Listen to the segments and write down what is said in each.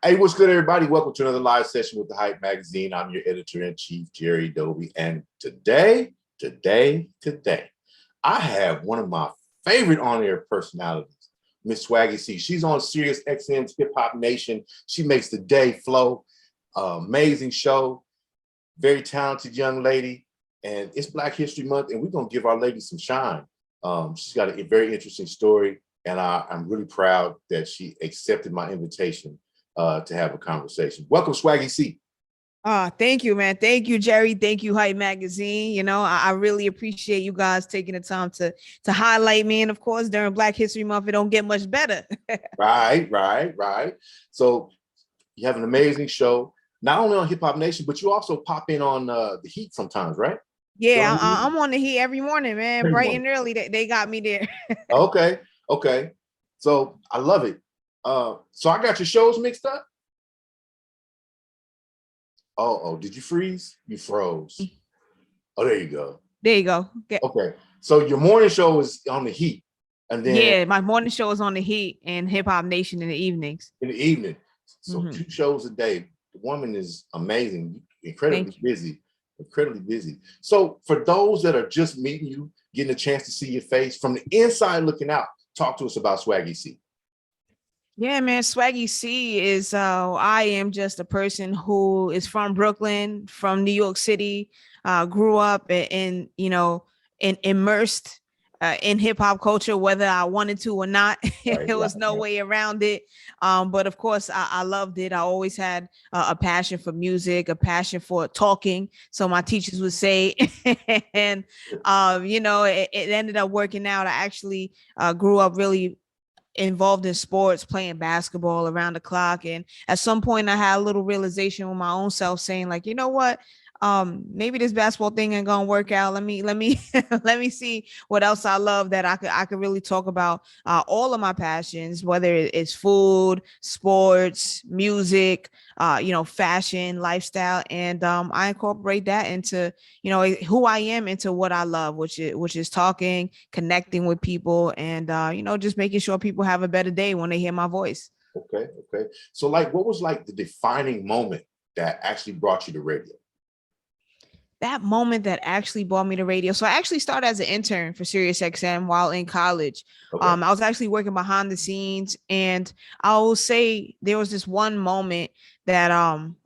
Hey, what's good, everybody? Welcome to another live session with the Hype Magazine. I'm your editor-in-chief, Jerry Doby. And today, I have one of my favorite on-air personalities, Miss Swaggy Sie. She's on SiriusXM's Hip Hop Nation. She makes the day flow. Amazing show. Very talented young lady. And it's Black History Month, and we're going to give our lady some shine. She's got a very interesting story, and I'm really proud that she accepted my invitation to have a conversation. Welcome, Swaggy Sie. Thank you, man. Thank you, Jerry. Thank you, Hype Magazine. You know, I really appreciate you guys taking the time to highlight me. And of course, during Black History Month, it don't get much better. Right. So you have an amazing show, not only on Hip Hop Nation, but you also pop in on the Heat sometimes, right? Yeah, I'm on the Heat every morning, man. Bright and early. They got me there. Okay. So I love it. So I got your shows mixed up. Oh, did you freeze? You froze. Oh, there you go. There you go. Okay. So your morning show is on the Heat. And then my morning show is on the Heat and Hip Hop Nation in the evenings. So 2 shows a day. The woman is amazing, incredibly busy. So for those that are just meeting you, getting a chance to see your face from the inside looking out, talk to us about Swaggy Sie. Yeah, man, Swaggy Sie is I am just a person who is from Brooklyn, from New York City, grew up immersed in hip hop culture, whether I wanted to or not. There was no way around it. But of course, I loved it. I always had a passion for music, a passion for talking. So my teachers would say, and it ended up working out. I actually grew up really involved in sports, playing basketball around the clock. And at some point I had a little realization with my own self saying, like, you know what? Maybe this basketball thing ain't gonna work out. Let me see what else I love that I could really talk about all of my passions, whether it's food, sports, music, fashion, lifestyle. And I incorporate that into, who I am, into what I love, which is talking, connecting with people, and just making sure people have a better day when they hear my voice. Okay. So what was the defining moment that actually brought you to radio? That moment that actually brought me to radio. So I actually started as an intern for SiriusXM while in college. Okay. I was actually working behind the scenes, and I will say there was this one moment that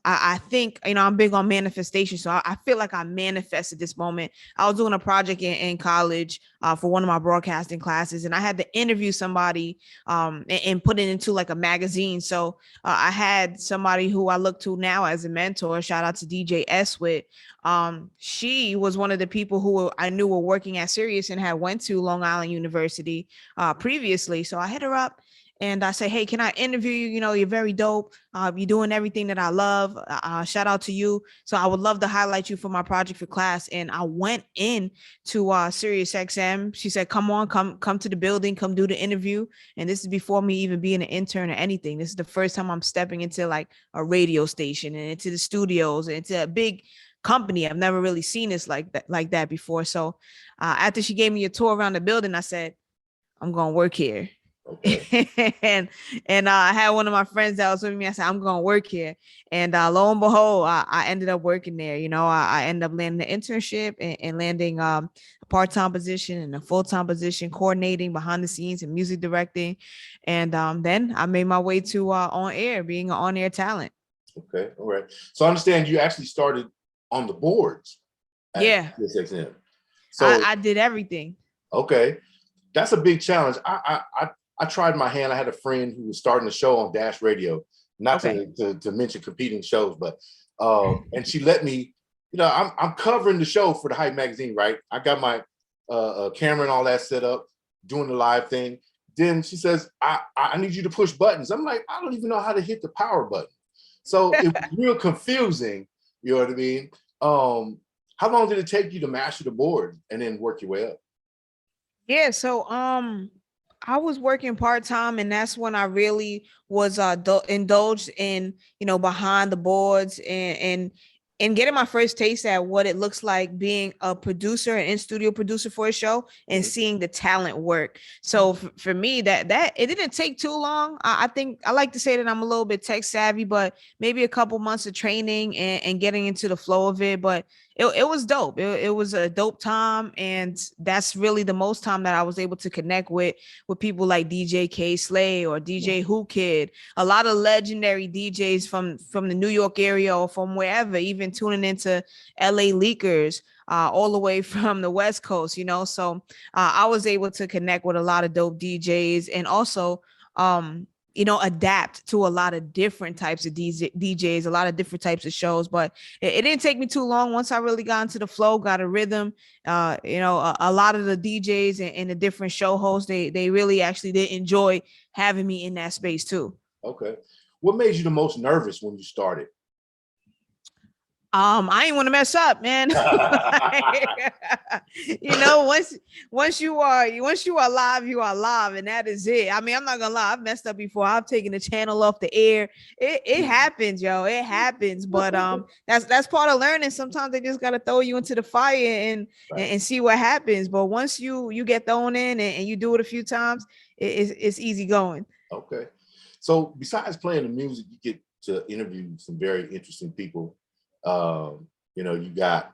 I think, I'm big on manifestation. So I feel like I manifested this moment. I was doing a project in college for one of my broadcasting classes, and I had to interview somebody and put it into like a magazine. So I had somebody who I look to now as a mentor. Shout out to DJ Eswit. She was one of the people who I knew were working at Sirius and had went to Long Island University previously. So I hit her up and I say, hey, can I interview you? You're very dope. You're doing everything that I love. Shout out to you. So I would love to highlight you for my project for class. And I went in to SiriusXM. She said, come to the building, come do the interview. And this is before me even being an intern or anything. This is the first time I'm stepping into like a radio station and into the studios and into a big company. I've never really seen this like that before. So after she gave me a tour around the building, I said, I'm going to work here. Okay. and I had one of my friends that was with me. I said, I'm going to work here. And lo and behold, I ended up working there. I ended up landing an internship and landing a part-time position and a full-time position, coordinating behind the scenes and music directing. And then I made my way to on air, being an on-air talent. Okay. All right. So I understand you actually started on the boards. Yeah. SiriusXM. So I did everything. Okay. That's a big challenge. I tried my hand. I had a friend who was starting a show on Dash Radio, not to mention competing shows, but and she let me, I'm covering the show for the Hype Magazine, right? I got my camera and all that set up, doing the live thing. Then she says, I need you to push buttons. I'm like, I don't even know how to hit the power button. So it was real confusing, you know what I mean? How long did it take you to master the board and then work your way up? Yeah, so I was working part-time, and that's when I really was indulged in, behind the boards and and getting my first taste at what it looks like being a producer, an in-studio producer for a show, and seeing the talent work. So for me, that it didn't take too long. I think I like to say that I'm a little bit tech savvy, but maybe a couple months of training and getting into the flow of it. But it was dope. It was a dope time, and that's really the most time that I was able to connect with people like DJ K Slay or DJ Who Kid, a lot of legendary DJs from the New York area or from wherever, even tuning into LA Leakers, all the way from the West Coast, So I was able to connect with a lot of dope DJs, and also adapt to a lot of different types of DJs, a lot of different types of shows. But it didn't take me too long. Once I really got into the flow, got a rhythm, a lot of the DJs and the different show hosts, they really actually did enjoy having me in that space too. Okay. What made you the most nervous when you started? I ain't want to mess up, man. Once you are live, you are live, and that is it. I mean, I'm not gonna lie, I've messed up before. I've taken the channel off the air. It happens, yo. It happens. But that's part of learning. Sometimes they just gotta throw you into the fire and see what happens. But once you get thrown in and you do it a few times, it's easy going. Okay. So besides playing the music, you get to interview some very interesting people. You got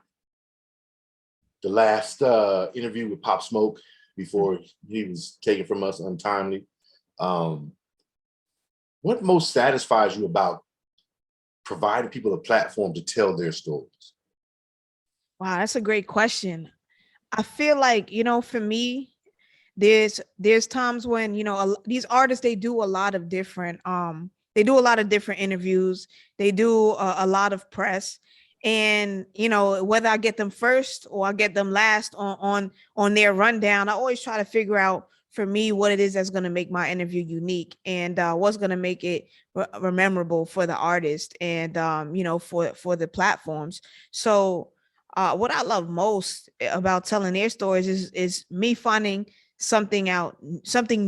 the last interview with Pop Smoke before he was taken from us untimely. What most satisfies you about providing people a platform to tell their stories? Wow, that's a great question. I feel like, for me, there's times when, these artists, they do a lot of different interviews. They do a lot of press. And, whether I get them first or I get them last on their rundown, I always try to figure out for me what it is that's going to make my interview unique and what's going to make it memorable for the artist and, for the platforms. So what I love most about telling their stories is me finding something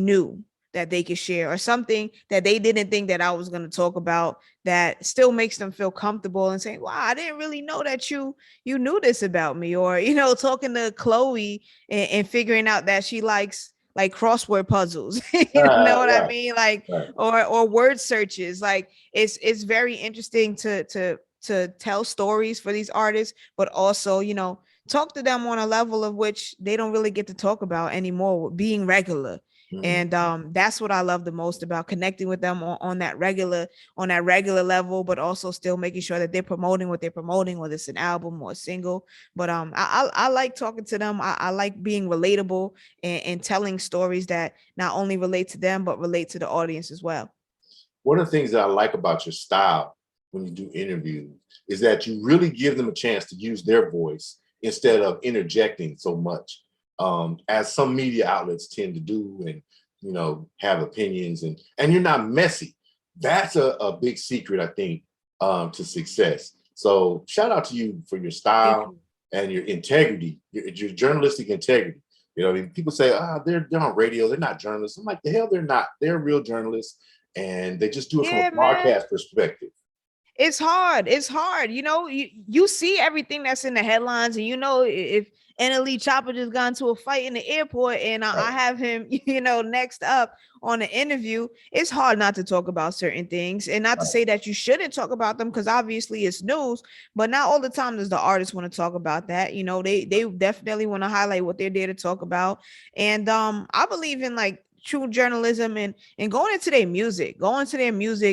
new that they could share, or something that they didn't think that I was going to talk about that still makes them feel comfortable and saying, wow, I didn't really know that you knew this about me. Or, talking to Chloe and figuring out that she likes like crossword puzzles, I mean? Like, or word searches. Like it's very interesting to tell stories for these artists, but also, talk to them on a level of which they don't really get to talk about anymore, being regular. And that's what I love the most about connecting with them on that regular level, but also still making sure that they're promoting what they're promoting, whether it's an album or a single. But I like talking to them. I like being relatable and telling stories that not only relate to them, but relate to the audience as well. One of the things that I like about your style when you do interviews is that you really give them a chance to use their voice instead of interjecting so much. As some media outlets tend to do, and have opinions, and you're not messy. That's a big secret, I think, to success. So shout out to you for your style and your integrity, your journalistic integrity. People say, they're on radio, they're not journalists. I'm like, the hell they're not. They're real journalists, and they just do it from a broadcast perspective. It's hard. You see everything that's in the headlines, and if Editor-in-Chief Chopper just got into a fight in the airport and I have him, next up on an interview, it's hard not to talk about certain things, and not to say that you shouldn't talk about them, because obviously it's news, but not all the time does the artist want to talk about that. They definitely want to highlight what they're there to talk about. And I believe in like true journalism and going into their music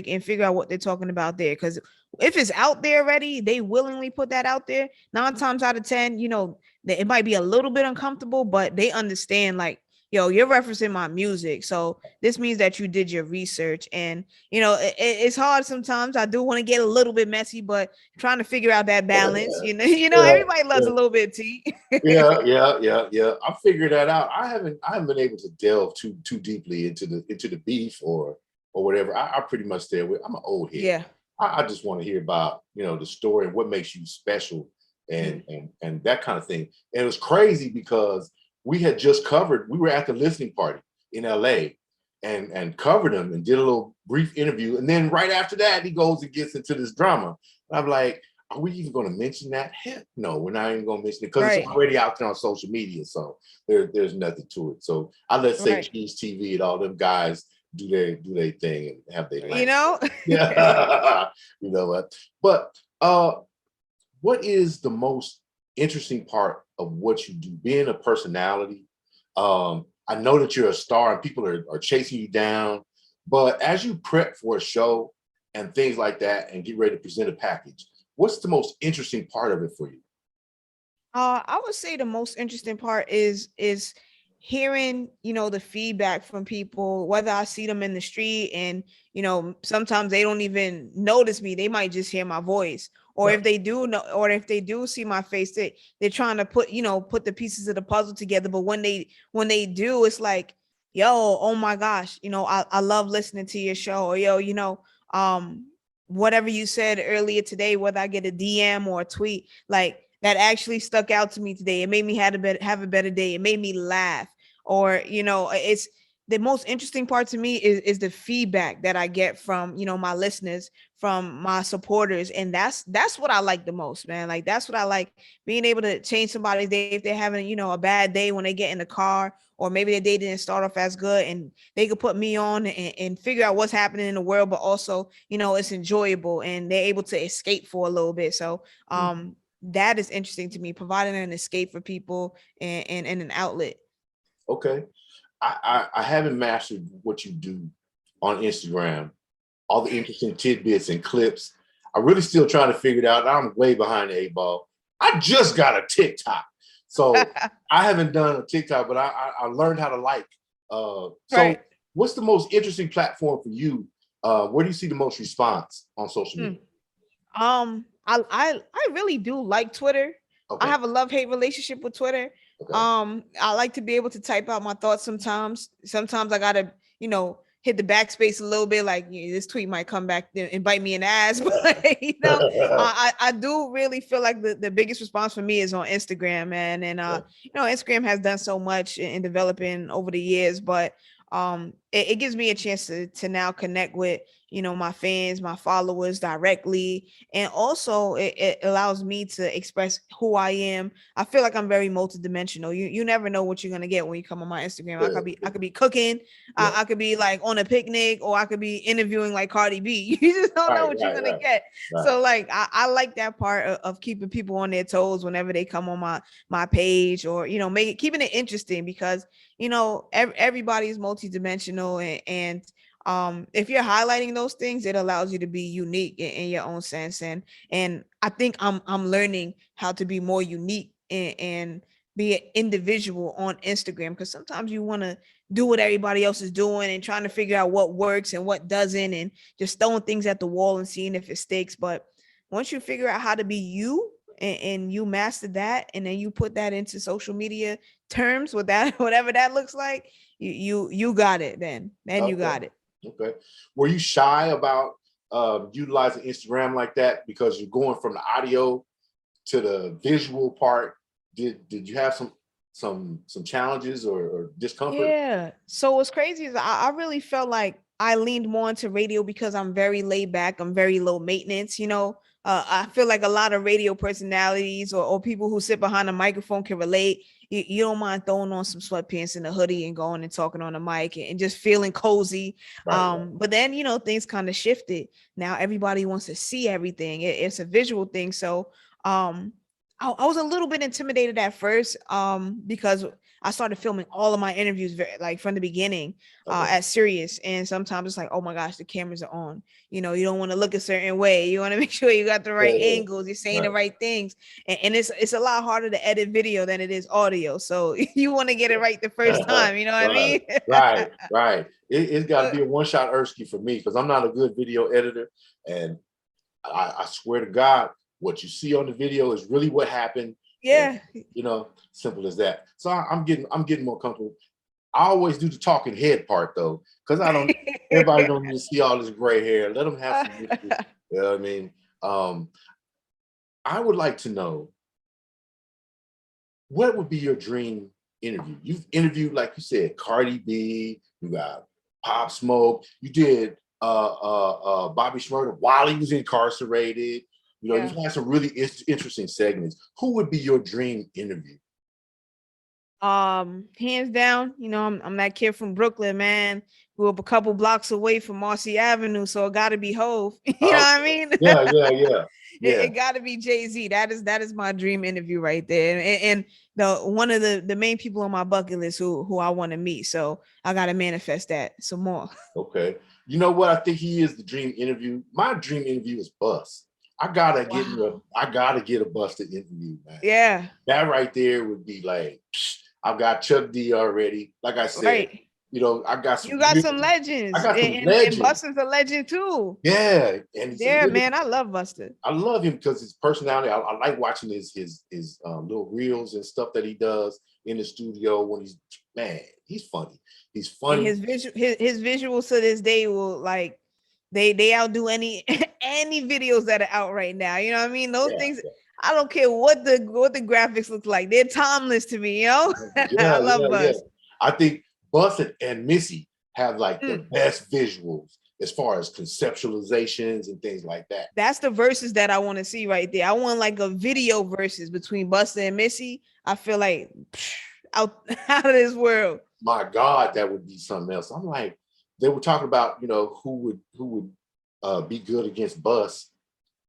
and figure out what they're talking about there. Because if it's out there already, they willingly put that out there. 9 times out of 10, it might be a little bit uncomfortable, but they understand like, yo, you're referencing my music, so this means that you did your research. And it's hard sometimes. I do want to get a little bit messy, but trying to figure out that balance. Everybody loves a little bit of tea. yeah. I figured that out. I haven't been able to delve too deeply into the beef or whatever. I pretty much stay away. I'm an old head. Yeah. I just want to hear about the story and what makes you special and that kind of thing. And it was crazy because we had just we were at the listening party in LA and covered him and did a little brief interview. And then right after that, he goes and gets into this drama. And I'm like, are we even going to mention that? Heck no, we're not even going to mention it because Right. it's already out there on social media. So there's nothing to it. So I let Say Right. Cheese TV and all them guys do their thing and have their land. You know? Yeah. You know what? But what is the most interesting part of what you do? Being a personality. I know that you're a star and people are chasing you down, but as you prep for a show and things like that and get ready to present a package, what's the most interesting part of it for you? I would say the most interesting part is hearing, the feedback from people, whether I see them in the street and, sometimes they don't even notice me. They might just hear my voice. Or Right. if they do know, or if they do see my face, they're trying to put the pieces of the puzzle together. But when they do, it's like, yo, oh my gosh, I love listening to your show. Or whatever you said earlier today, whether I get a DM or a tweet, like that actually stuck out to me today. It made me have a better day. It made me laugh. Or, it's the most interesting part to me is the feedback that I get from, my listeners, from my supporters. And that's what I like the most, man. Like, that's what I like, being able to change somebody's day if they're having, a bad day when they get in the car, or maybe their day didn't start off as good, and they could put me on and figure out what's happening in the world, but also, it's enjoyable and they're able to escape for a little bit. So, that is interesting to me, providing an escape for people and an outlet. Okay. I haven't mastered what you do on Instagram, all the interesting tidbits and clips. I'm really still trying to figure it out. I'm way behind the 8 ball. I just got a TikTok. So I haven't done a TikTok, but I learned how to like. So Right. what's the most interesting platform for you? Where do you see the most response on social media? I really do like Twitter. Okay. I have a love-hate relationship with Twitter. Okay. I like to be able to type out my thoughts sometimes. Sometimes I gotta, hit the backspace a little bit, like, this tweet might come back and bite me in the ass. But I do really feel like the biggest response for me is on Instagram, man. And Instagram has done so much in developing over the years, but it gives me a chance to now connect with, my fans, my followers directly. And also it allows me to express who I am. I feel like I'm very multidimensional. You never know what you're going to get when you come on my Instagram. I could be cooking. Yeah. I could be like on a picnic, or I could be interviewing like Cardi B. You just don't know what you're going to get. Right. So like, I like that part of keeping people on their toes whenever they come on my page, or, keeping it interesting, because, everybody is multidimensional, and if you're highlighting those things, it allows you to be unique in your own sense. And I think I'm learning how to be more unique and be an individual on Instagram, because sometimes you want to do what everybody else is doing and trying to figure out what works and what doesn't, and just throwing things at the wall and seeing if it sticks. But once you figure out how to be you, and you master that, and then you put that into social media terms with that, whatever that looks like, you got it. Then Okay. you got it. Okay. Were you shy about utilizing Instagram like that, because you're going from the audio to the visual part? Did you have some challenges or discomfort? Yeah. So what's crazy is I really felt like I leaned more into radio because I'm very laid back. I'm very low maintenance. I feel like a lot of radio personalities or people who sit behind a microphone can relate. You don't mind throwing on some sweatpants and a hoodie and going and talking on a mic and just feeling cozy. Right. But then, things kind of shifted. Now everybody wants to see everything. It's a visual thing. So I was a little bit intimidated at first, because I started filming all of my interviews like from the beginning at Sirius. And sometimes it's like, oh my gosh, the cameras are on. You don't want to look a certain way. You want to make sure you got the right angles. You're saying the right things. And it's a lot harder to edit video than it is audio. So you want to get it right the first time. You know what I mean? Right. It's got to be a one-shot Ersky for me, because I'm not a good video editor. And I swear to God, what you see on the video is really what happened. Yeah. And, simple as that. So I'm getting more comfortable. I always do the talking head part though, because everybody don't need to see all this gray hair. Let them have some history. You know what I mean? I would like to know, what would be your dream interview? You've interviewed, like you said, Cardi B, you got Pop Smoke, you did Bobby Shmurda while he was incarcerated. You know, you've had some really interesting segments. Who would be your dream interview? Hands down, you know, I'm that kid from Brooklyn, man. Grew up a couple blocks away from Marcy Avenue, so it got to be Hove. You know what I mean? Yeah. It got to be Jay-Z. That is my dream interview right there, and the one of the main people on my bucket list who I want to meet. So I got to manifest that some more. Okay, you know what? I think he is the dream interview. My dream interview is Bus. I gotta get a Busted interview, man. Yeah, that right there would be like, I've got Chuck D already. Like I said, right. You know, I got some. You got some legends. I got some and, legends. And Busta's a legend too. Yeah, and man, I love Busta. I love him because his personality. I like watching his little reels and stuff that he does in the studio when he's funny. He's funny. And his visuals to this day will like they outdo any videos that are out right now. You know what I mean? Those things. Yeah. I don't care what the graphics look like. They're timeless to me. You know. I love Bus. I think Bus and Missy have like the best visuals as far as conceptualizations and things like that. That's the verses that I want to see right there. I want like a video verses between Busta and Missy. I feel like out of this world. My God, that would be something else. I'm like, they were talking about, you know, who would be good against Bus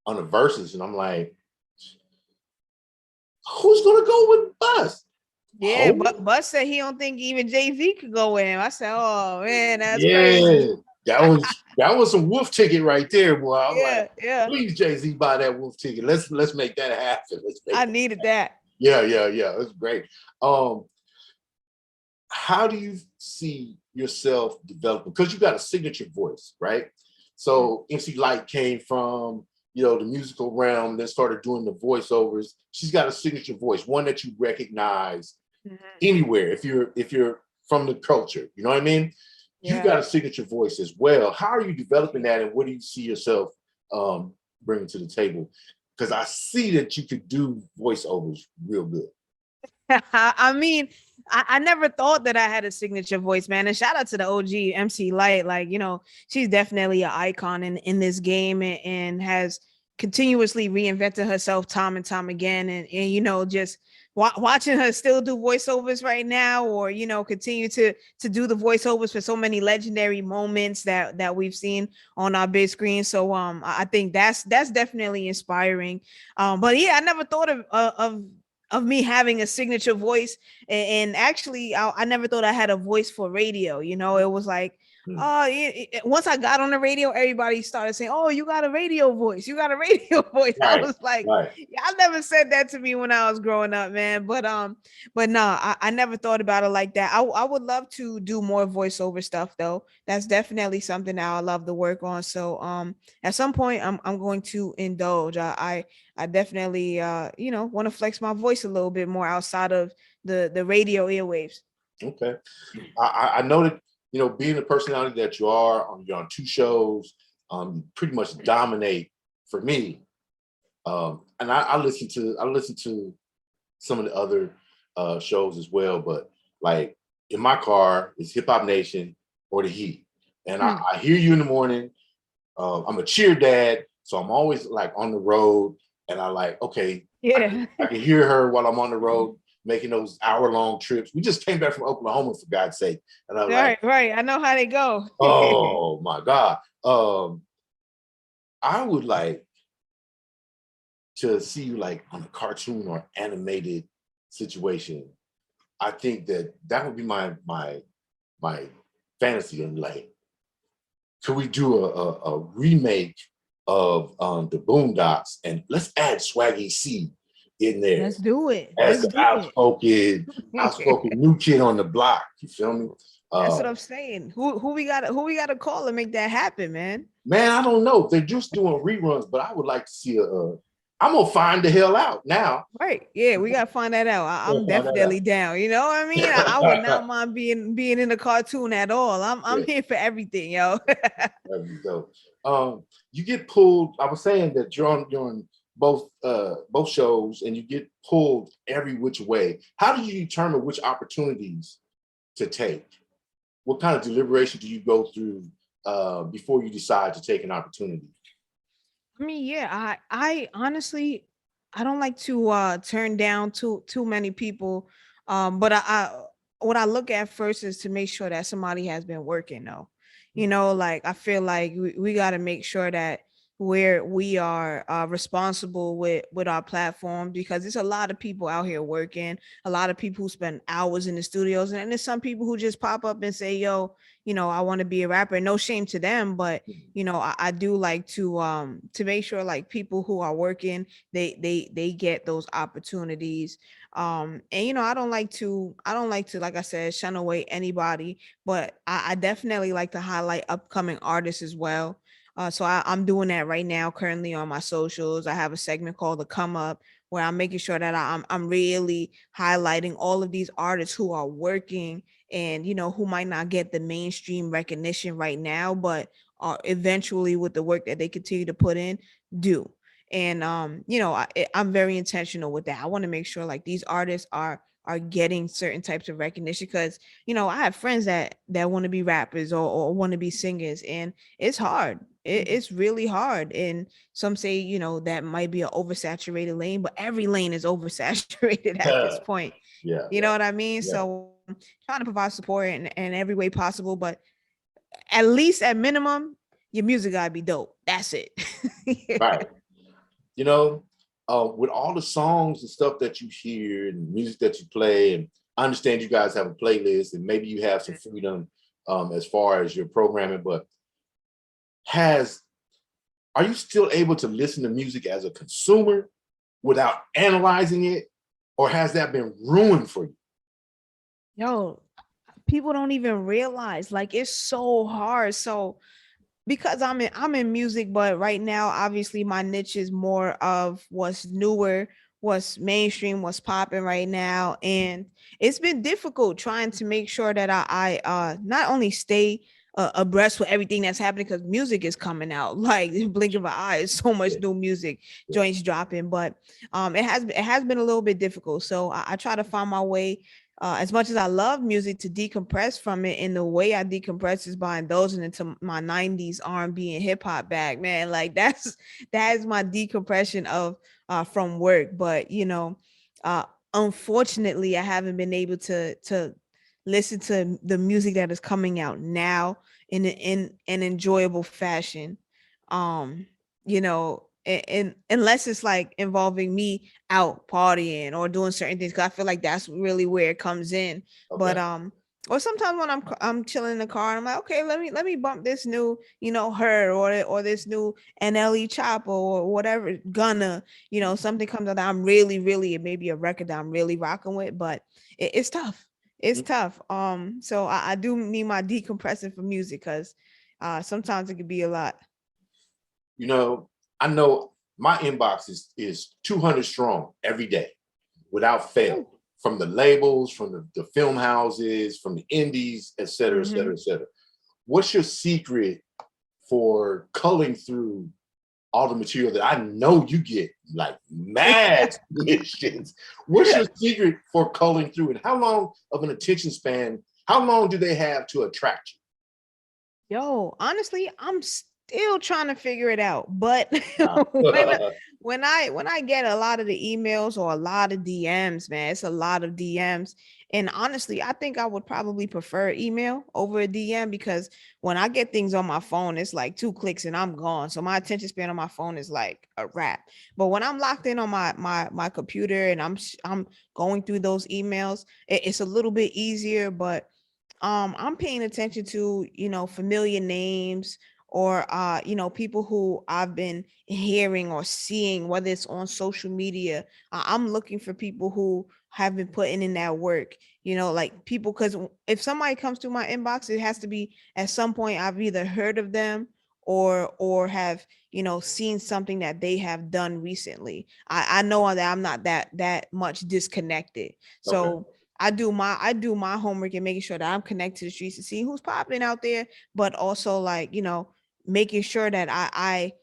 on the verses, and I'm like, who's gonna go with Bus? Yeah, but Bus said he don't think even Jay-Z could go with him. I said, oh man, that's crazy. That was a wolf ticket right there, boy. I'm like, yeah. Please, Jay-Z, buy that wolf ticket. Let's make that happen. I needed that. Yeah. It's great. How do you see yourself developing? Because you got a signature voice, right? So MC Light came from, you know, the musical realm, then started doing the voiceovers. She's got a signature voice, one that you recognize anywhere if you're from the culture. You know what I mean? Yeah. You got a signature voice as well. How are you developing that, and what do you see yourself bringing to the table? Because I see that you could do voiceovers real good. I mean, I never thought that I had a signature voice, man. And shout out to the OG MC Light. Like, you know, she's definitely an icon in this game and has continuously reinvented herself time and time again. And you know, just watching her still do voiceovers right now, or, you know, continue to do the voiceovers for so many legendary moments that we've seen on our big screen. So I think that's definitely inspiring. But yeah, I never thought of me having a signature voice, and actually I never thought I had a voice for radio. You know, it was like, once I got on the radio, everybody started saying, oh, you got a radio voice, you got a radio voice. Right, I was like, I never said that to me when I was growing up, man. But no, I never thought about it like that. I would love to do more voiceover stuff though. That's definitely something that I love to work on. So at some point I'm going to indulge. I definitely you know, want to flex my voice a little bit more outside of the radio airwaves. Okay. I know that, you know, being the personality that you are, you're on 2 shows, you pretty much dominate for me. And I listen to some of the other shows as well, but like in my car, it's Hip Hop Nation or The Heat. And I hear you in the morning. I'm a cheer dad, so I'm always like on the road, and I like, okay, I can hear her while I'm on the road, making those hour-long trips. We just came back from Oklahoma, for God's sake. And I'm right. I know how they go. Oh my God. I would like to see you like on a cartoon or animated situation. I think that would be my fantasy. And like, could we do a remake of the Boondocks, and let's add Swaggy Sie in there? Let's do it. As the outspoken new kid on the block. You feel me? That's what I'm saying. Who we gotta call and make that happen, man? Man, I don't know. They're just doing reruns, but I would like to see I'm gonna find the hell out now. Right. Yeah, we gotta find that out. I'm definitely down. You know what I mean? I would not mind being in a cartoon at all. I'm here for everything, yo. There we go. You get pulled. I was saying that you're on both shows, and you get pulled every which way. How do you determine which opportunities to take? What kind of deliberation do you go through before you decide to take an opportunity? I mean, yeah, I honestly, I don't like to turn down too many people. But what I look at first is to make sure that somebody has been working though. You know, like I feel like we got to make sure that we are responsible with our platform, because there's a lot of people out here working, a lot of people who spend hours in the studios, and then there's some people who just pop up and say, yo, I want to be a rapper. No shame to them, but I do like to make sure like people who are working, they get those opportunities. And I don't like to, like I said, shun away anybody, but I definitely like to highlight upcoming artists as well. So I'm doing that right now currently on my socials. I have a segment called the Come Up, where I'm making sure that I'm really highlighting all of these artists who are working, and who might not get the mainstream recognition right now, but eventually with the work that they continue to put in, do. And I'm very intentional with that. I want to make sure like these artists are getting certain types of recognition, because I have friends that want to be rappers, or want to be singers, and it's hard. It's really hard. And some say that might be an oversaturated lane, but every lane is oversaturated at this point. Yeah, You know what I mean? yeah. So trying to provide support in every way possible, but at least at minimum, your music gotta be dope. That's it. Right. With all the songs and stuff that you hear and music that you play, and I understand you guys have a playlist and maybe you have some freedom as far as your programming, but are you still able to listen to music as a consumer without analyzing it, or has that been ruined for you? Yo, people don't even realize, like, it's so hard. So because I'm in music, but right now obviously my niche is more of what's newer, what's mainstream, what's popping right now. And it's been difficult trying to make sure that I not only stay abreast with everything that's happening, because music is coming out like blink of an eye. So much new music joints dropping, but it has been a little bit difficult. So I try to find my way, as much as I love music, to decompress from it. And the way I decompress is by indulging into my 90s R&B and hip hop bag, man. Like that is my decompression of from work. But uh unfortunately, I haven't been able to listen to the music that is coming out now in an enjoyable fashion. And unless it's like involving me out partying or doing certain things, because I feel like that's really where it comes in. Okay. But or sometimes when I'm chilling in the car, I'm like, okay, let me bump this new, her, or this new NLE Chopper or whatever, Gunna, something comes out that I'm really, really, it may be a record that I'm really rocking with, but it's tough. It's tough. So I do need my decompressing for music, because sometimes it could be a lot. I know my inbox is 200 strong every day without fail, from the labels, from the film houses, from the indies, et cetera, et cetera, et cetera. What's your secret for culling through all the material that I know you get like mad submissions? What's your secret for culling through, and how long of an attention span, how long do they have to attract you? Yo, honestly, I'm still trying to figure it out. But when I get a lot of the emails or a lot of DMs, man, it's a lot of DMs. And honestly, I think I would probably prefer email over a DM, because when I get things on my phone, it's like 2 clicks and I'm gone. So my attention span on my phone is like a wrap. But when I'm locked in on my computer and I'm going through those emails, it's a little bit easier. But I'm paying attention to familiar names, or people who I've been hearing or seeing, whether it's on social media. I'm looking for people who have been putting in that work, like people, because if somebody comes through my inbox, it has to be at some point I've either heard of them, or have seen something that they have done recently. I know that I'm not that much disconnected. So I do my homework and making sure that I'm connected to the streets to see who's popping out there, but also like, making sure that I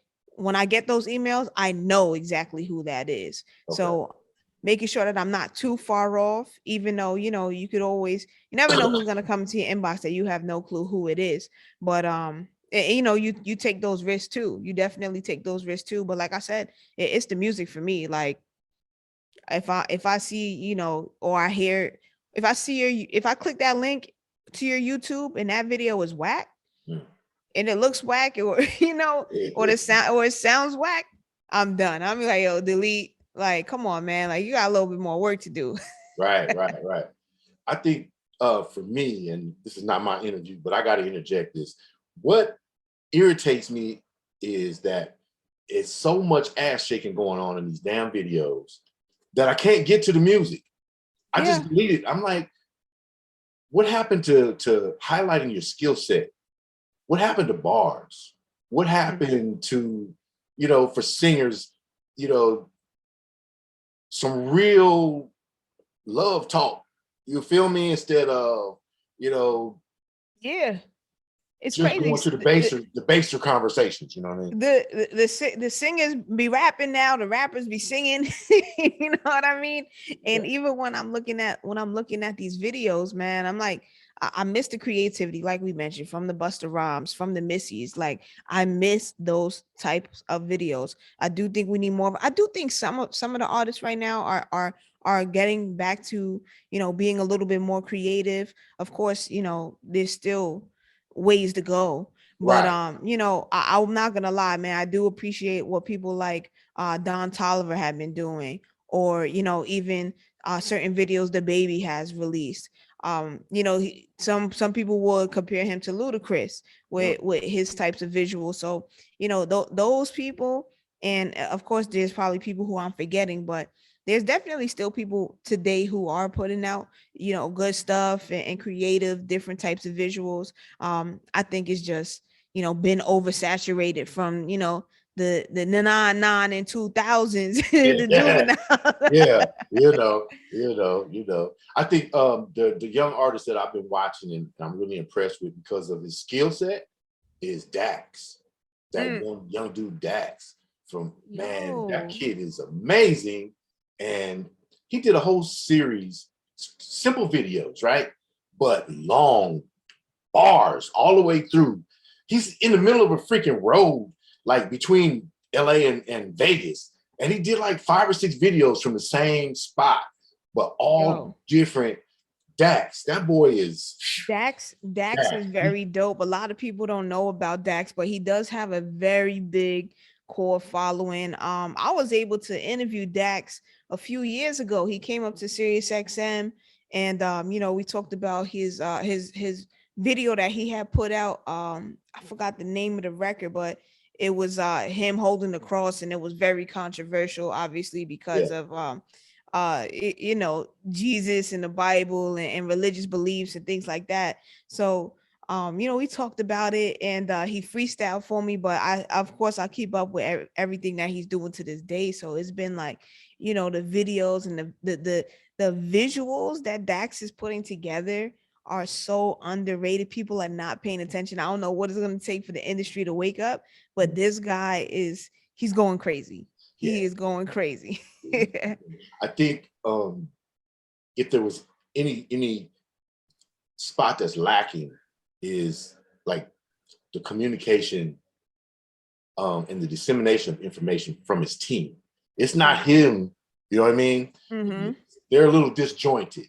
when I get those emails, I know exactly who that is. So making sure that I'm not too far off, even though, you never know who's gonna come into your inbox that you have no clue who it is. But you know, you take those risks too. You definitely take those risks too. But like I said, it's the music for me. Like if I see, you know, or I hear, if I see your, if I click that link to your YouTube and that video is whack and it looks whack, or you know, or the sound, or it sounds whack, I'm done. I'm like, yo, delete. Like, come on, man. Like, you got a little bit more work to do. Right. I think for me, and this is not my interview, but I got to interject this. What irritates me is that it's so much ass shaking going on in these damn videos that I can't get to the music. I just delete it. I'm like, what happened to highlighting your skill set? What happened to bars? What happened to, you know, for singers, you know, some real love talk? You feel me? Instead of, you know, it's just crazy. going to the baser conversations. You know what I mean? The singers be rapping now. The rappers be singing. You know what I mean? And even when I'm looking at these videos, man, I'm like, I miss the creativity, like we mentioned, from the Busta Rhymes, from the Missies. Like, I miss those types of videos. I do think we need more. I do think some of the artists right now are getting back to, you know, being a little bit more creative. Of course, you know, there's still ways to go. But you know, I'm not gonna lie, man. I do appreciate what people like Don Tolliver have been doing, or you know, even certain videos the Baby has released. You know, some people will compare him to Ludacris with his types of visuals. So you know, those people, and of course, there's probably people who I'm forgetting, but there's definitely still people today who are putting out, you know, good stuff and creative, different types of visuals. I think it's just, you know, been oversaturated from, you know, the 99 and 2000s, the juvenile. Yeah, you know. I think the young artist that I've been watching and I'm really impressed with because of his skill set is Dax. That young dude Dax man, that kid is amazing. And he did a whole series, simple videos, right? But long bars all the way through. He's in the middle of a freaking road, like between LA and Vegas. And he did like 5 or 6 videos from the same spot, but all different. Dax, that boy is Dax is very dope. A lot of people don't know about Dax, but he does have a very big core following. I was able to interview Dax a few years ago. He came up to SiriusXM, and you know, we talked about his video that he had put out. I forgot the name of the record, but it was him holding the cross, and it was very controversial, obviously, because of you know, Jesus and the Bible and religious beliefs and things like that. So you know, we talked about it, and he freestyled for me, but of course I keep up with everything that he's doing to this day. So it's been like, you know, the videos and the visuals that Dax is putting together are so underrated. People are not paying attention. I don't know what it's going to take for the industry to wake up, but this guy he's going crazy. He is going crazy. I think if there was any spot that's lacking is like the communication and the dissemination of information from his team. It's not him, you know what I mean? They're a little disjointed.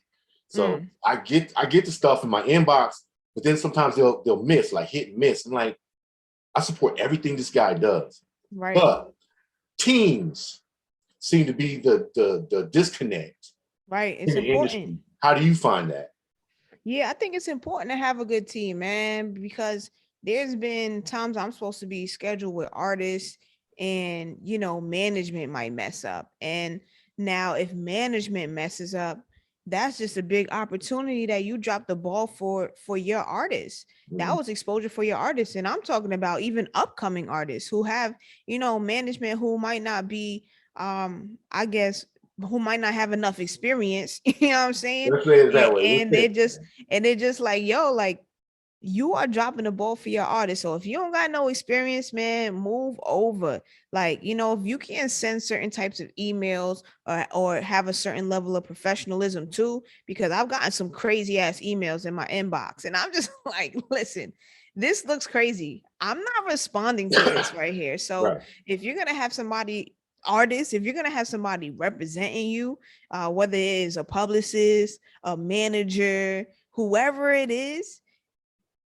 So I get the stuff in my inbox, but then sometimes they'll miss, like hit and miss. I'm like, I support everything this guy does. Right. But teams seem to be the disconnect. Right. It's important. How do you find that? Yeah, I think it's important to have a good team, man, because there's been times I'm supposed to be scheduled with artists and, you know, management might mess up. And now if management messes up, that's just a big opportunity that you drop the ball for your artists. That was exposure for your artists. And I'm talking about even upcoming artists who have, you know, management who might not be, I guess, who might not have enough experience, you know what I'm saying? And they're just like, yo, like, you are dropping the ball for your artist. So if you don't got no experience, man, move over. Like, you know, if you can't send certain types of emails or have a certain level of professionalism too, because I've gotten some crazy ass emails in my inbox and I'm just like, listen, this looks crazy. I'm not responding to this right here. So Right. if you're gonna have somebody artist, if you're gonna have somebody representing you, whether it is a publicist, a manager, whoever it is,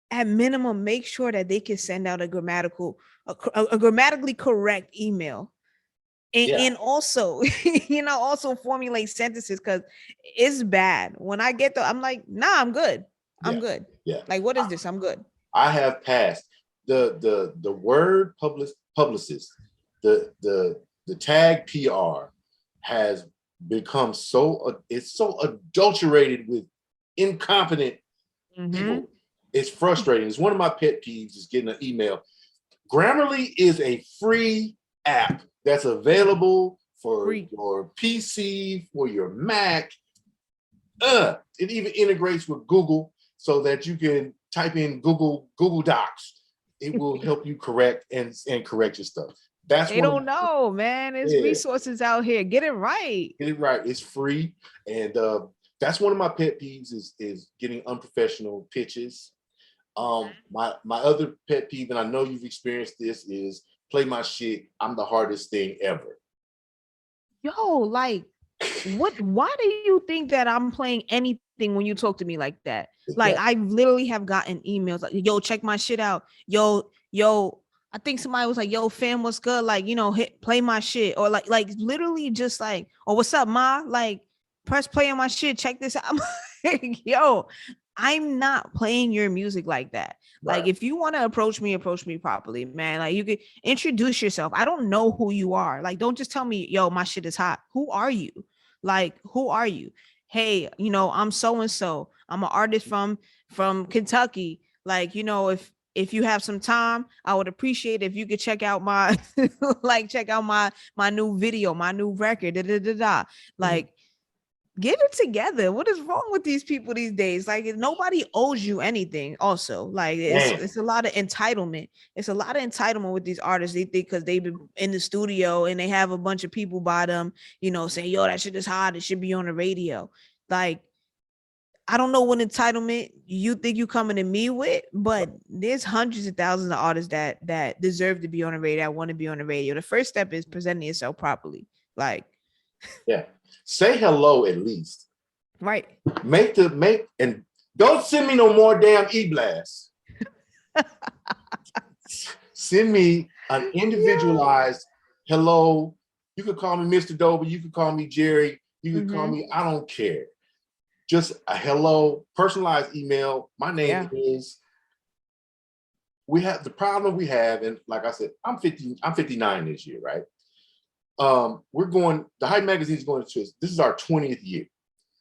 at minimum, make sure that they can send out a grammatically correct email. And also, also formulate sentences, because it's bad. When I get I'm like, nah, I'm good. I'm good. Yeah. Like, what is this? I'm good. I have passed the word publicist, the tag PR has become it's so adulterated with incompetent people. It's frustrating. It's one of my pet peeves is getting an email. Grammarly is a free app that's available for your PC, for your Mac. It even integrates with Google so that you can type in Google Docs. It will help you correct and correct your stuff. They don't know, man. There's resources out here. Get it right. Get it right. It's free. And that's one of my pet peeves is getting unprofessional pitches. My other pet peeve, and I know you've experienced this, is play my shit. I'm the hardest thing ever. Yo, like, why do you think that I'm playing anything when you talk to me like that? Like, I literally have gotten emails like, yo, check my shit out. Yo, I think somebody was like, yo, fam, what's good? Like, play my shit. Or like literally just like, oh, what's up, ma? Like, press play on my shit. Check this out. I'm like, yo, I'm not playing your music like that. Right. Like, if you want to approach me properly, man. Like, you could introduce yourself. I don't know who you are. Like, don't just tell me, yo, my shit is hot. Who are you? Like, who are you? Hey, I'm so-and-so. I'm an artist from Kentucky. Like, if you have some time, I would appreciate if you could check out my my new video, my new record. Like, get it together. What is wrong with these people these days? Like, nobody owes you anything. Also, like, it's a lot of entitlement. It's a lot of entitlement with these artists. They think because they've been in the studio and they have a bunch of people by them, saying, yo, that shit is hot. It should be on the radio. Like, I don't know what entitlement you think you coming to me with, but there's hundreds of thousands of artists that deserve to be on the radio, that want to be on the radio. The first step is presenting yourself properly. Like, say hello at least. Right. And don't send me no more damn e-blasts. Send me an individualized hello. You could call me Mr. Doby. You could call me Jerry. You could call me, I don't care. Just a hello, personalized email. My name is. We have the problem we have, and like I said, I'm 59 this year, right? The Hype magazine is going to, this is our 20th year.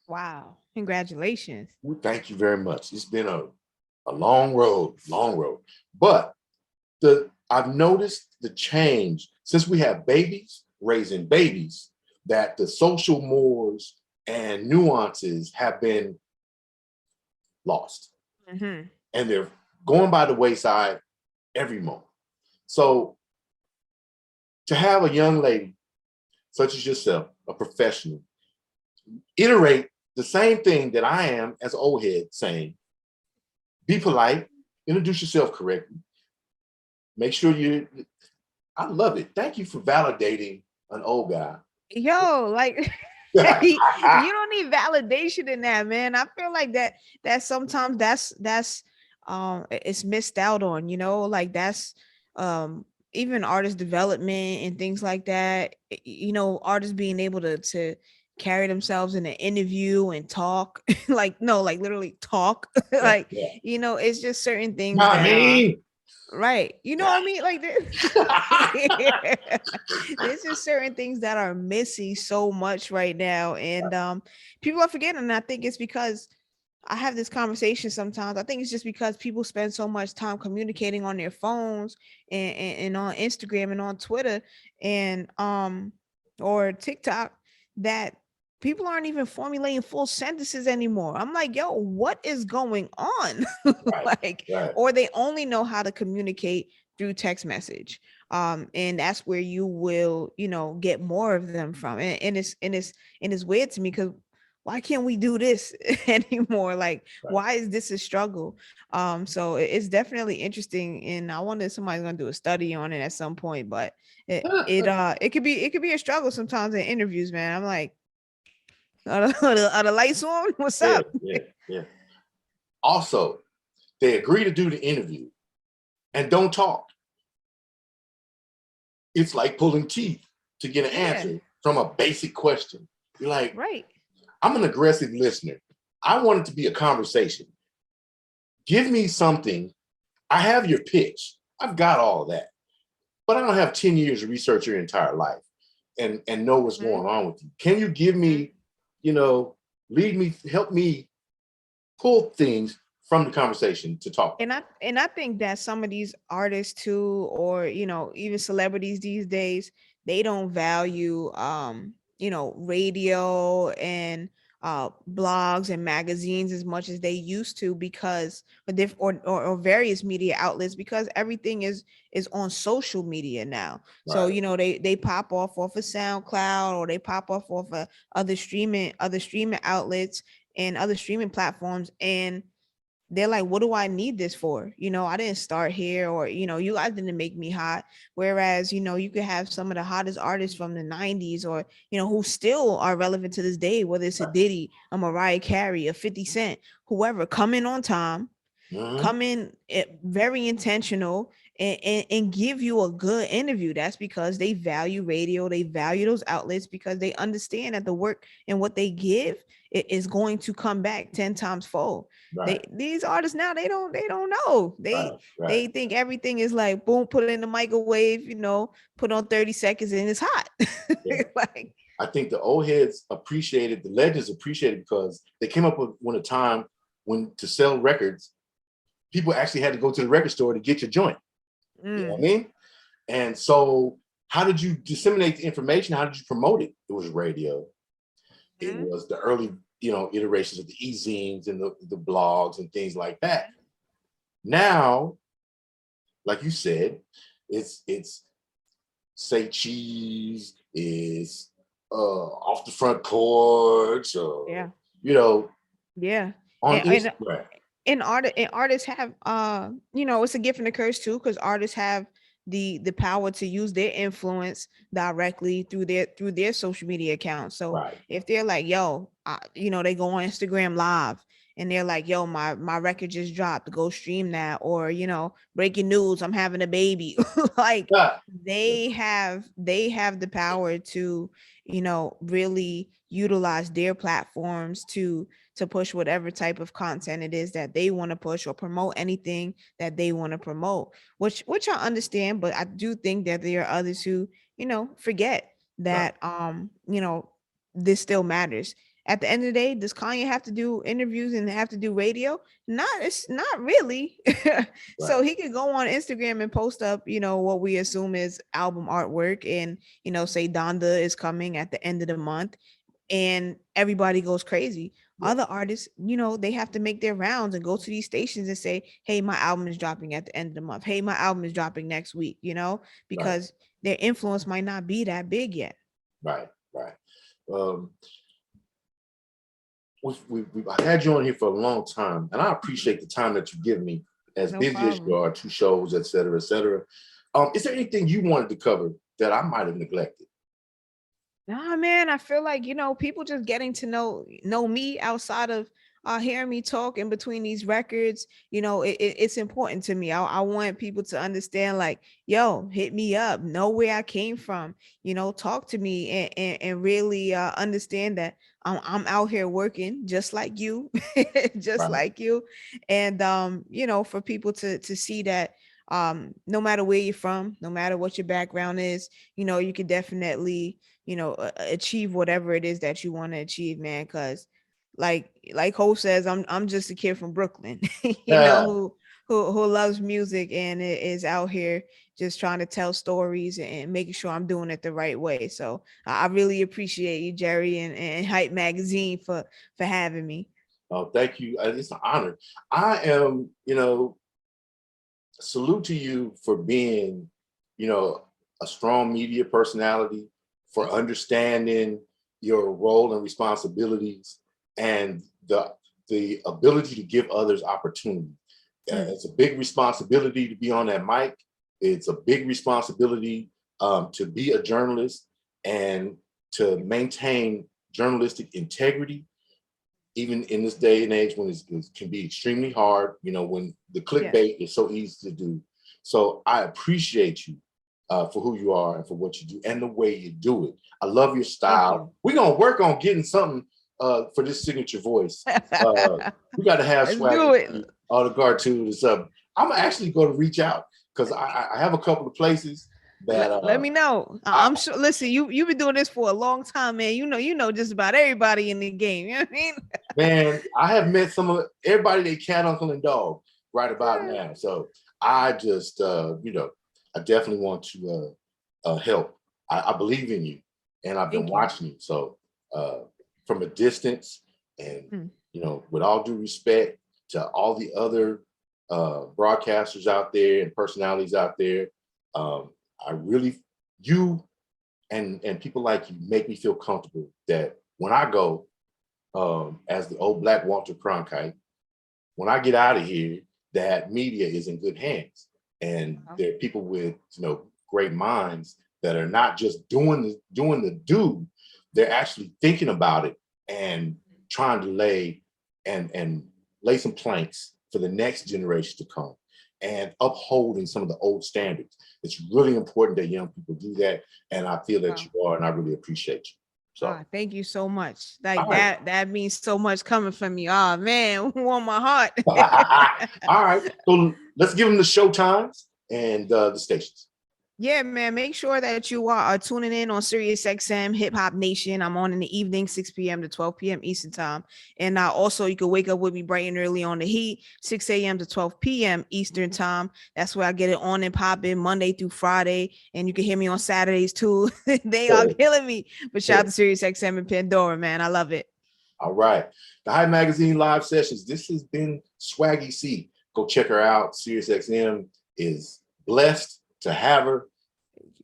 Wow. Congratulations. Thank you very much. It's been a long road. But I've noticed the change since we have babies raising babies, that the social mores and nuances have been lost. And they're going by the wayside every moment. So to have a young lady such as yourself, a professional, iterate the same thing that I am as an old head saying, be polite, introduce yourself correctly, make sure I love it. Thank you for validating an old guy. Yo, like, you don't need validation in that, man. I feel like that sometimes that's it's missed out on, like that's even artist development and things like that. Artists being able to carry themselves in an interview and talk like literally talk. Like, it's just certain things right. What I mean? Like, there's just certain things that are missing so much right now. And people are forgetting. And I think it's because I have this conversation sometimes. I think it's just because people spend so much time communicating on their phones and on Instagram and on Twitter and or TikTok that people aren't even formulating full sentences anymore. I'm like, yo, what is going on? Or they only know how to communicate through text message. And that's where you will, get more of them from. And it's weird to me because why can't we do this anymore? Like, Right. why is this a struggle? So it's definitely interesting, and I wonder if somebody's gonna do a study on it at some point. But it could be a struggle sometimes in interviews, man. I'm like, are the lights on? What's Yeah, up? yeah, yeah. Also, they agree to do the interview and don't talk. It's like pulling teeth to get an Yeah, answer from a basic question. You're like, right. I'm an aggressive listener. I want it to be a conversation. Give me something. I have your pitch. I've got all of that. But I don't have 10 years of research your entire life and know what's Mhm. going on with you. Can you give me, lead me, help me pull things from the conversation to talk? And I think that some of these artists too, or even celebrities these days, they don't value radio and blogs and magazines as much as they used to, because or various media outlets, because everything is on social media now. So Right. they pop off of SoundCloud, or they pop off of other streaming outlets and other streaming platforms, and they're like, what do I need this for? I didn't start here, or you guys didn't make me hot. Whereas you could have some of the hottest artists from the 90s, or who still are relevant to this day, whether it's a Diddy, a Mariah Carey, a 50 Cent, whoever, come in on time, Mhm. come in very intentional, and give you a good interview. That's because they value radio, they value those outlets, because they understand that the work and what they give is going to come back 10 times fold. Right. These artists now, they don't know. Right. Right. They think everything is like boom, put it in the microwave, put on 30 seconds and it's hot. Yeah. Like, I think the old heads appreciated, the legends appreciated, because they came up with a time when to sell records, people actually had to go to the record store to get your joint. You know what I mean? And so how did you disseminate the information? How did you promote it? It was radio. It Mhm. was the early, iterations of the e-zines and the blogs and things like that. Now, like you said, it's say cheese, is off the front porch, or Yeah. you know, Yeah. on And Instagram. artists have it's a gift and a curse too, because artists have the power to use their influence directly through their social media accounts. So Right. if they're like, yo, they go on Instagram live, and they're like, yo, my record just dropped, go stream that, or breaking news, I'm having a baby. Like, Yeah. they have the power to really utilize their platforms to push whatever type of content it is that they want to push, or promote anything that they want to promote, which I understand. But I do think that there are others who forget Right. that this still matters. At the end of the day, does Kanye have to do interviews and have to do radio? It's not really. Right. So he could go on Instagram and post up what we assume is album artwork, and say Donda is coming at the end of the month, and everybody goes crazy. Yeah. Other artists, they have to make their rounds and go to these stations and say, hey, my album is dropping at the end of the month. Hey, my album is dropping next week, Right. because their influence might not be that big yet. Right. Right. Um, I've had you on here for a long time, and I appreciate the time that you give me, as No busy as you problem. are, 2 shows, et cetera, et cetera. Is there anything you wanted to cover that I might have neglected? Nah, man, I feel like, people just getting to know me outside of hearing me talk in between these records. It's important to me. I want people to understand, like, yo, hit me up, know where I came from, talk to me, and really understand that I'm out here working just like you, just Right. like you. And for people to see that no matter where you're from, no matter what your background is, you could definitely achieve whatever it is that you want to achieve, man. Because like Hope says, I'm just a kid from Brooklyn, Yeah. who loves music and is out here just trying to tell stories and making sure I'm doing it the right way. So I really appreciate you, Jerry, and Hype Magazine for having me. Oh, thank you. It's an honor. I am, salute to you for being, a strong media personality, for understanding your role and responsibilities, and the ability to give others opportunity. It's a big responsibility to be on that mic. It's a big responsibility to be a journalist and to maintain journalistic integrity, even in this day and age when it can be extremely hard, when the clickbait is so easy to do. So I appreciate you for who you are and for what you do and the way you do it. I love your style. We're going to work on getting something for this signature voice. We got to have Swaggy on the cartoon. I'm actually going to reach out because I have a couple of places that let me know. I'm sure. Listen, you've been doing this for a long time, man. You know just about everybody in the game. You know what I mean? Man, I have met some of everybody, they cat, uncle, and dog right about now. So I just I definitely want to help. I believe in you, and I've been watching you. So from a distance, and with all due respect to all the other broadcasters out there and personalities out there, I really, you and people like you make me feel comfortable that when I go, as the old black Walter Cronkite, when I get out of here, that media is in good hands, and there are people with great minds that are not just doing the do, they're actually thinking about it and trying to lay some planks for the next generation to come, and upholding some of the old standards. It's really important that young people do that, and I feel that you are, and I really appreciate you. So thank you so much. Like that means so much coming from you. Oh man, warm my heart. All right, so let's give them the show times and the stations. Yeah, man. Make sure that you are tuning in on SiriusXM Hip Hop Nation. I'm on in the evening, 6 p.m. to 12 p.m. Eastern time. And also you can wake up with me bright and early on the Heat, 6 a.m. to 12 p.m. Eastern time. That's where I get it on and popping Monday through Friday. And you can hear me on Saturdays too. They are killing me. But shout out to SiriusXM and Pandora, man. I love it. All right. The Hype Magazine live sessions. This has been Swaggy Sie. Go check her out. SiriusXM is blessed to have her.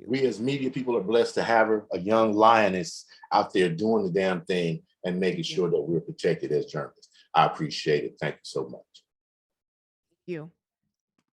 We as media people are blessed to have her, a young lioness out there doing the damn thing and making sure that we're protected as journalists. I appreciate it. Thank you so much. Thank you.